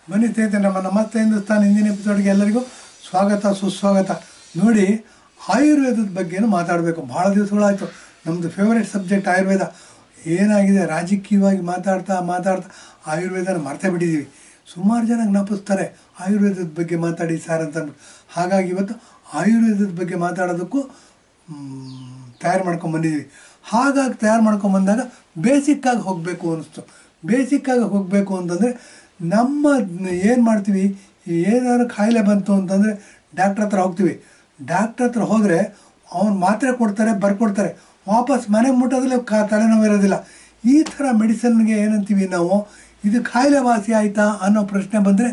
ಬನ್ನಿ ಸ್ನೇಹಿತರೆ, ನಮ್ಮ ನಮಸ್ತೆ ಹಿಂದೂಸ್ತಾನ್ ಹಿಂದಿನ ಎಪಿಸೋಡ್ಗೆ ಎಲ್ಲರಿಗೂ ಸ್ವಾಗತ ಸುಸ್ವಾಗತ. ನೋಡಿ, ಆಯುರ್ವೇದದ ಬಗ್ಗೆನೂ ಮಾತಾಡಬೇಕು. ಭಾಳ ದಿವಸಗಳಾಯಿತು. ನಮ್ಮದು ಫೇವ್ರೇಟ್ ಸಬ್ಜೆಕ್ಟ್ ಆಯುರ್ವೇದ. ಏನಾಗಿದೆ, ರಾಜಕೀಯವಾಗಿ ಮಾತಾಡ್ತಾ ಆಯುರ್ವೇದನ ಮರ್ತೇ ಬಿಟ್ಟಿದ್ದೀವಿ. ಸುಮಾರು ಜನ ಜ್ಞಾಪಿಸ್ತಾರೆ ಆಯುರ್ವೇದದ ಬಗ್ಗೆ ಮಾತಾಡಿ ಸರ್ ಅಂತ. ಹಾಗಾಗಿ ಇವತ್ತು ಆಯುರ್ವೇದದ ಬಗ್ಗೆ ಮಾತಾಡೋದಕ್ಕೂ ತಯಾರು ಮಾಡ್ಕೊಂಬಂದಿದ್ದೀವಿ. ಹಾಗಾಗಿ ತಯಾರು ಮಾಡ್ಕೊಂಬಂದಾಗ ಬೇಸಿಕ್ಕಾಗಿ ಹೋಗಬೇಕು ಅನ್ನಿಸ್ತು. ಬೇಸಿಕ್ಕಾಗಿ ಹೋಗಬೇಕು ಅಂತಂದರೆ ನಮ್ಮ ಏನು ಮಾಡ್ತೀವಿ, ಏನಾದ್ರು ಕಾಯಿಲೆ ಬಂತು ಅಂತಂದರೆ ಡಾಕ್ಟ್ರ್ ಹತ್ರ ಹೋಗ್ತೀವಿ. ಡಾಕ್ಟ್ರ್ ಹತ್ರ ಹೋದರೆ ಅವ್ನು ಮಾತ್ರೆ ಕೊಡ್ತಾರೆ, ಬರ್ಕೊಡ್ತಾರೆ. ವಾಪಸ್ ಮನೆಗೆ ಮುಟ್ಟೋದ್ರಲ್ಲಿ ತಲೆನೋವು ಇರೋದಿಲ್ಲ. ಈ ಥರ ಮೆಡಿಸನ್ಗೆ ಏನಂತೀವಿ ನಾವು, ಇದು ಕಾಯಿಲೆ ವಾಸಿ ಆಯಿತಾ ಅನ್ನೋ ಪ್ರಶ್ನೆ ಬಂದರೆ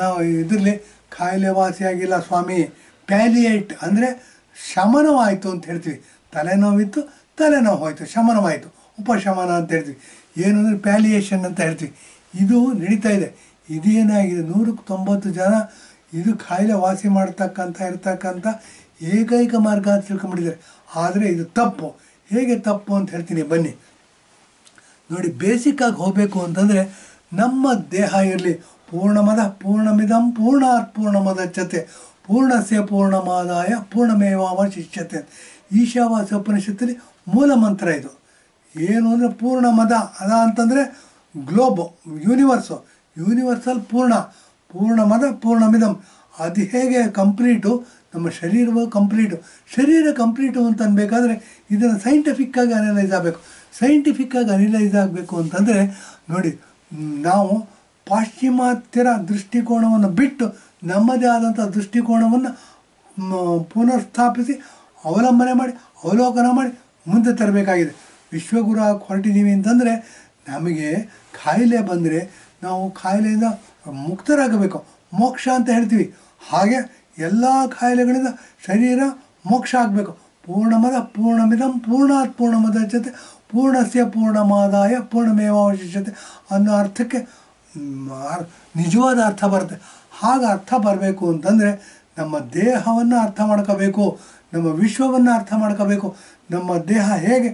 ನಾವು ಇದರಲ್ಲಿ ಕಾಯಿಲೆ ವಾಸಿ ಆಗಿಲ್ಲ ಸ್ವಾಮಿ, ಪ್ಯಾಲಿಯೇಟ್ ಅಂದರೆ ಶಮನವಾಯಿತು ಅಂತ ಹೇಳ್ತೀವಿ. ತಲೆನೋವಿತ್ತು, ತಲೆನೋವು ಹೋಯಿತು, ಶಮನವಾಯಿತು, ಉಪಶಮನ ಅಂತ ಹೇಳ್ತೀವಿ. ಏನು ಅಂದರೆ ಪ್ಯಾಲಿಯೇಷನ್ ಅಂತ ಹೇಳ್ತೀವಿ. ಇದು ನಡೀತಾ ಇದೆ. ಇದೇನಾಗಿದೆ, 190 ಜನ ಇದು ಕಾಯಿಲೆ ವಾಸಿ ಇರ್ತಕ್ಕಂಥ ಏಕೈಕ ಮಾರ್ಗ ಅಂತ ತಿಳ್ಕೊಂಬಿಟ್ಟಿದ್ದಾರೆ. ಆದರೆ ಇದು ತಪ್ಪು. ಹೇಗೆ ತಪ್ಪು ಅಂತ ಹೇಳ್ತೀನಿ ಬನ್ನಿ. ನೋಡಿ, ಬೇಸಿಕ್ಕಾಗಿ ಹೋಗಬೇಕು ಅಂತಂದರೆ ನಮ್ಮ ದೇಹ ಇರಲಿ. ಪೂರ್ಣಮದ ಪೂರ್ಣಮಿದಂ ಪೂರ್ಣಾತ್ ಪೂರ್ಣಮದಚ್ಯತೆ ಪೂರ್ಣಸ್ಯ ಪೂರ್ಣಮಾದಾಯ ಪೂರ್ಣಮೇವಾವಶಿಷ್ಯತೆ. ಈಶಾವಾಸ್ಯ ಉಪನಿಷತ್ತಲ್ಲಿ ಮೂಲ ಮಂತ್ರ ಇದು. ಏನು ಅಂದರೆ ಪೂರ್ಣಮದ ಅದ ಅಂತಂದರೆ ಗ್ಲೋಬು, ಯೂನಿವರ್ಸಲ್ ಪೂರ್ಣಮದ ಪೂರ್ಣಮಿದಂ. ಅದು ಹೇಗೆ ಕಂಪ್ಲೀಟು, ನಮ್ಮ ಶರೀರವು ಕಂಪ್ಲೀಟು ಅಂತ ಅನ್ಬೇಕಾದ್ರೆ ಇದನ್ನು ಸೈಂಟಿಫಿಕ್ಕಾಗಿ ಅನಲೈಸ್ ಆಗಬೇಕು. ಸೈಂಟಿಫಿಕ್ಕಾಗಿ ಅನಲೈಸ್ ಆಗಬೇಕು ಅಂತಂದರೆ ನೋಡಿ, ನಾವು ಪಾಶ್ಚಿಮಾತ್ಯರ ದೃಷ್ಟಿಕೋನವನ್ನು ಬಿಟ್ಟು ನಮ್ಮದೇ ಆದಂಥ ದೃಷ್ಟಿಕೋನವನ್ನು ಪುನರ್ಸ್ಥಾಪಿಸಿ ಅವಲೋಕನ ಮಾಡಿ ಮುಂದೆ ತರಬೇಕಾಗಿದೆ. ವಿಶ್ವಗುರು ಹೊರಟಿದ್ದೀವಿ ಅಂತಂದರೆ ನಮಗೆ ಕಾಯಿಲೆ ಬಂದರೆ ನಾವು ಕಾಯಿಲೆಯಿಂದ ಮುಕ್ತರಾಗಬೇಕು, ಮೋಕ್ಷ ಅಂತ ಹೇಳ್ತೀವಿ. ಹಾಗೆ ಎಲ್ಲ ಕಾಯಿಲೆಗಳಿಂದ ಶರೀರ ಮೋಕ್ಷ ಆಗಬೇಕು. ಪೂರ್ಣಮದ ಪೂರ್ಣಮಿದಂ ಪೂರ್ಣಾತ್ ಪೂರ್ಣಮದಚ್ಯತೆ ಪೂರ್ಣಸ್ಯ ಪೂರ್ಣಮಾದಾಯ ಪೂರ್ಣಮೇವಾವಶಿಷ್ಯತೆ ಅನ್ನೋ ಅರ್ಥಕ್ಕೆ ನಿಜವಾದ ಅರ್ಥ ಬರುತ್ತೆ. ಹಾಗೆ ಅರ್ಥ ಬರಬೇಕು ಅಂತಂದರೆ ನಮ್ಮ ದೇಹವನ್ನು ಅರ್ಥ ಮಾಡ್ಕೋಬೇಕು, ನಮ್ಮ ವಿಶ್ವವನ್ನು ಅರ್ಥ ಮಾಡ್ಕೋಬೇಕು. ನಮ್ಮ ದೇಹ ಹೇಗೆ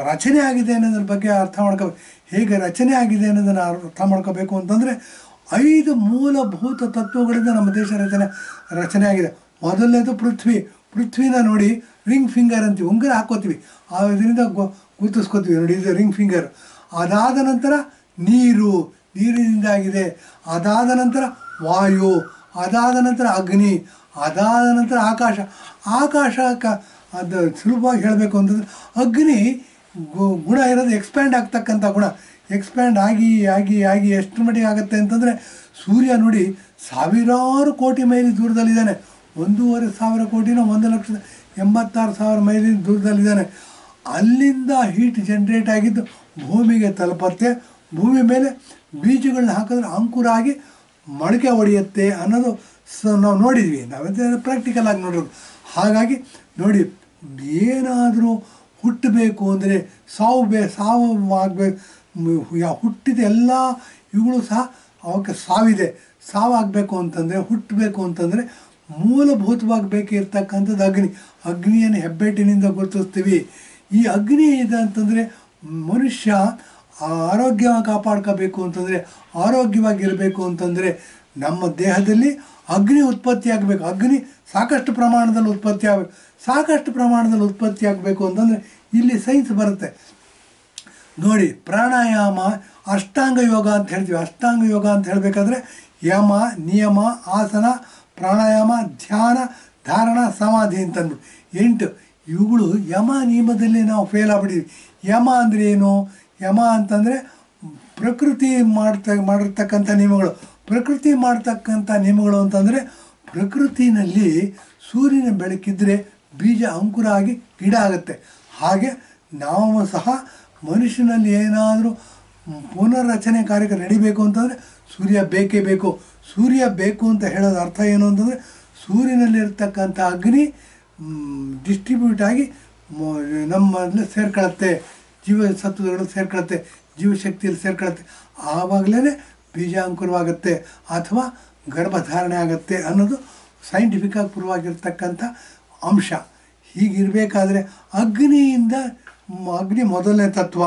ರಚನೆ ಆಗಿದೆ ಅನ್ನೋದ್ರ ಬಗ್ಗೆ ಅರ್ಥ ಮಾಡ್ಕೋಬೇಕು. ಹೇಗೆ ರಚನೆ ಆಗಿದೆ ಅನ್ನೋದನ್ನು ಅರ್ಥ ಮಾಡ್ಕೋಬೇಕು ಅಂತಂದರೆ 5 ಮೂಲಭೂತ ತತ್ವಗಳಿಂದ ನಮ್ಮ ದೇಶ ರಚನೆ ಆಗಿದೆ. ಮೊದಲನೇದು ಪೃಥ್ವಿನ ನೋಡಿ, ರಿಂಗ್ ಫಿಂಗರ್ ಅಂತೀವಿ, ಉಂಗುರ ಹಾಕ್ಕೋತೀವಿ, ಇದರಿಂದ ಗುರುತಿಸ್ಕೋತೀವಿ. ನೋಡಿ, ಇದು ರಿಂಗ್ ಫಿಂಗರ್. ಅದಾದ ನಂತರ ನೀರಿನಿಂದ ಆಗಿದೆ. ಅದಾದ ನಂತರ ವಾಯು, ಅದಾದ ನಂತರ ಅಗ್ನಿ, ಅದಾದ ನಂತರ ಆಕಾಶ. ಅದು ಸುಲಭವಾಗಿ ಹೇಳಬೇಕು ಅಂತಂದರೆ ಅಗ್ನಿ ಗುಣ ಇರೋದು ಎಕ್ಸ್ಪ್ಯಾಂಡ್ ಆಗ್ತಕ್ಕಂಥ ಗುಣ. ಎಕ್ಸ್ಪ್ಯಾಂಡ್ ಆಗಿ ಎಷ್ಟು ಮಟ್ಟಿಗೆ ಆಗುತ್ತೆ ಅಂತಂದರೆ, ಸೂರ್ಯ ನೋಡಿ ಸಾವಿರಾರು ಕೋಟಿ ಮೈಲಿ ದೂರದಲ್ಲಿದ್ದಾನೆ. 1,500 ಕೋಟಿನ 1,86,000 ಮೈಲಿ ದೂರದಲ್ಲಿದ್ದಾನೆ. ಅಲ್ಲಿಂದ ಹೀಟ್ ಜನ್ರೇಟ್ ಆಗಿದ್ದು ಭೂಮಿಗೆ ತಲುಪತ್ತೆ. ಭೂಮಿ ಮೇಲೆ ಬೀಜಗಳನ್ನ ಹಾಕಿದ್ರೆ ಅಂಕುರ ಆಗಿ ಮೊಳಕೆ ಹೊಡೆಯುತ್ತೆ ಅನ್ನೋದು ನಾವು ನೋಡಿದ್ವಿ. ನಾವಂತ ಪ್ರಾಕ್ಟಿಕಲ್ ಆಗಿ ನೋಡೋದು. ಹಾಗಾಗಿ ನೋಡಿ, ಏನಾದರೂ ಹುಟ್ಟಬೇಕು ಅಂದರೆ ಸಾವು ಆಗಬೇಕು. ಹುಟ್ಟಿದ ಎಲ್ಲ ಇವುಗಳು ಸಹ ಅವಕ್ಕೆ ಸಾವಾಗಬೇಕು ಅಂತಂದರೆ, ಹುಟ್ಟಬೇಕು ಅಂತಂದರೆ ಮೂಲಭೂತವಾಗಿ ಬೇಕಿರ್ತಕ್ಕಂಥದ್ದು ಅಗ್ನಿಯನ್ನು ಹೆಬ್ಬೆಟ್ಟಿನಿಂದ ಗುರುತಿಸ್ತೀವಿ. ಈ ಅಗ್ನಿ ಇದೆ ಅಂತಂದರೆ ಮನುಷ್ಯ ಆರೋಗ್ಯವಾಗಿ ಕಾಪಾಡ್ಕೋಬೇಕು ಅಂತಂದರೆ, ಆರೋಗ್ಯವಾಗಿರಬೇಕು ಅಂತಂದರೆ ನಮ್ಮ ದೇಹದಲ್ಲಿ ಅಗ್ನಿ ಉತ್ಪತ್ತಿ ಆಗಬೇಕು. ಅಗ್ನಿ ಸಾಕಷ್ಟು ಪ್ರಮಾಣದಲ್ಲಿ ಉತ್ಪತ್ತಿ ಆಗಬೇಕು ಅಂತಂದರೆ ಇಲ್ಲಿ ಸೈನ್ಸ್ ಬರುತ್ತೆ. ನೋಡಿ, ಪ್ರಾಣಾಯಾಮ, ಅಷ್ಟಾಂಗ ಯೋಗ ಅಂತ ಹೇಳ್ತೀವಿ. ಅಷ್ಟಾಂಗ ಯೋಗ ಅಂತ ಹೇಳಬೇಕಾದ್ರೆ ಯಮ, ನಿಯಮ, ಆಸನ, ಪ್ರಾಣಾಯಾಮ, ಧ್ಯಾನ, ಧಾರಣ, ಸಮಾಧಿ ಅಂತಂದ್ಬಿಟ್ಟು 8 ಇವುಗಳು ಯಮ ನಿಯಮದಲ್ಲಿ ನಾವು ಫೇಲ್ ಆಗ್ಬಿಟ್ಟಿದ್ವಿ. ಯಮ ಅಂದರೆ ಏನು? ಯಮ ಅಂತಂದರೆ ಪ್ರಕೃತಿ ಮಾಡಿರ್ತಕ್ಕಂಥ ನಿಯಮಗಳು. ಪ್ರಕೃತಿ ಮಾಡ್ತಕ್ಕಂಥ ನಿಯಮಗಳು ಅಂತಂದರೆ, ಪ್ರಕೃತಿನಲ್ಲಿ ಸೂರ್ಯನ ಬೆಳಕಿದ್ದರೆ ಬೀಜ ಅಂಕುರ ಆಗಿ ಗಿಡ ಆಗುತ್ತೆ. ಹಾಗೆ ನಾವು ಸಹ ಮನುಷ್ಯನಲ್ಲಿ ಏನಾದರೂ ಪುನರ್ರಚನೆ ಕಾರ್ಯ ನಡಿಬೇಕು ಅಂತಂದರೆ ಸೂರ್ಯ ಬೇಕೇ ಬೇಕು. ಸೂರ್ಯ ಬೇಕು ಅಂತ ಹೇಳೋದು ಅರ್ಥ ಏನು ಅಂತಂದರೆ, ಸೂರ್ಯನಲ್ಲಿರ್ತಕ್ಕಂಥ ಅಗ್ನಿ ಡಿಸ್ಟ್ರಿಬ್ಯೂಟ್ ಆಗಿ ನಮ್ಮಲ್ಲಿ ಸೇರ್ಕೊಳ್ಳುತ್ತೆ, ಜೀವಸತ್ವಗಳು ಸೇರ್ಕೊಳ್ಳುತ್ತೆ, ಜೀವಶಕ್ತಿಯಲ್ಲಿ ಸೇರ್ಕೊಳ್ಳುತ್ತೆ. ಆವಾಗಲೇ ಬೀಜ ಅಂಕುರವಾಗುತ್ತೆ ಅಥವಾ ಗರ್ಭಧಾರಣೆ ಆಗುತ್ತೆ ಅನ್ನೋದು ಸೈಂಟಿಫಿಕ್ಕಾಗಿ ಪ್ರೂವಾಗಿರ್ತಕ್ಕಂಥ ಅಂಶ. ಹೀಗಿರಬೇಕಾದ್ರೆ ಅಗ್ನಿ ಮೊದಲನೇ ತತ್ವ.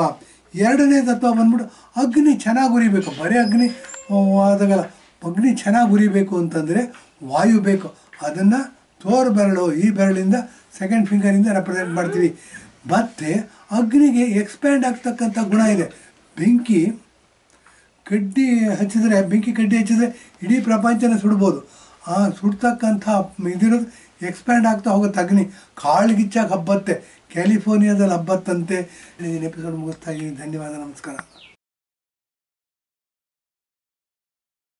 ಎರಡನೇ ತತ್ವ ಬಂದ್ಬಿಟ್ಟು ಅಗ್ನಿ ಚೆನ್ನಾಗಿ ಉರಿಬೇಕು. ಬರೀ ಅಗ್ನಿ ಆದಾಗಲ್ಲ, ಅಗ್ನಿ ಚೆನ್ನಾಗಿ ಉರಿಬೇಕು ಅಂತಂದರೆ ವಾಯು ಬೇಕು. ಅದನ್ನು ತೋರು ಬೆರಳು ಈ ಬೆರಳಿಂದ ಸೆಕೆಂಡ್ ಫಿಂಗರಿಂದ ರೆಪ್ರೆಸೆಂಟ್ ಮಾಡ್ತೀವಿ. ಮತ್ತು ಅಗ್ನಿಗೆ ಎಕ್ಸ್ಪ್ಯಾಂಡ್ ಆಗ್ತಕ್ಕಂಥ ಗುಣ ಇದೆ. ಬೆಂಕಿ ಕಡ್ಡಿ ಹಚ್ಚಿದರೆ ಇಡೀ ಪ್ರಪಂಚನ ಸುಡ್ಬೋದು. ಆ ಸುಡ್ತಕ್ಕಂಥ ಇದಿರೋದು ಎಕ್ಸ್ಪ್ಯಾಂಡ್ ಆಗ್ತಾ ಹೋಗುತ್ತೆ. ಅಗ್ನಿ ಕಾಳ್ಗಿಚ್ಚಾಗಿ ಹಬ್ಬತ್ತೆ, ಕ್ಯಾಲಿಫೋರ್ನಿಯಾದಲ್ಲಿ ಹಬ್ಬತ್ತಂತೆ. ಎಪಿಸೋಡ್ ಮುಗಿಸ್ತಾ ಇದ್ದೀನಿ. ಧನ್ಯವಾದ, ನಮಸ್ಕಾರ.